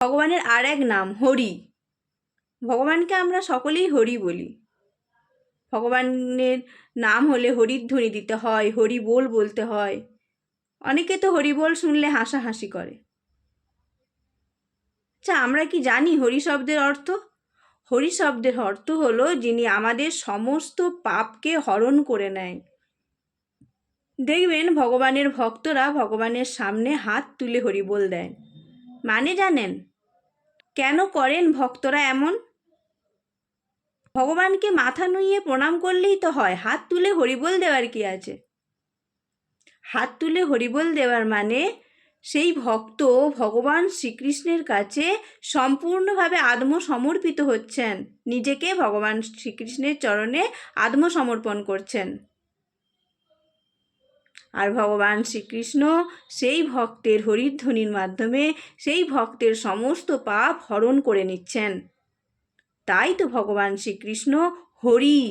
ভগবানের আর এক নাম হরি। ভগবানকে আমরা সকলেই হরি বলি। ভগবানের নাম হলে হরির ধ্বনি দিতে হয়, হরি বল বলতে হয়। অনেকে তো হরি বল শুনলে হাসাহাসি করে। আচ্ছা, আমরা কি জানি হরি শব্দের অর্থ? হরি শব্দের অর্থ হলো যিনি আমাদের সমস্ত পাপকে হরণ করে নেয়। দেখবেন ভগবানের ভক্তরা ভগবানের সামনে হাত তুলে হরি বল দেয়। মানে জানেন কেন করেন ভক্তরা এমন? ভগবানকে মাথা নুইয়ে প্রণাম করলেই তো হয়, হাত তুলে হরিবোল দেওয়ার কি আছে? হাত তুলে হরিবোল দেওয়ার মানে সেই ভক্ত ভগবান শ্রীকৃষ্ণের কাছে সম্পূর্ণভাবে আত্মসমর্পিত হচ্ছেন, নিজেকে ভগবান শ্রীকৃষ্ণের চরণে আত্মসমর্পণ করছেন। আর ভগবান শ্রীকৃষ্ণ সেই ভক্তের হরিধ্বনির মাধ্যমে সেই ভক্তের সমস্ত পাপ হরণ করে নিচ্ছেন। তাই তো ভগবান শ্রীকৃষ্ণ হরি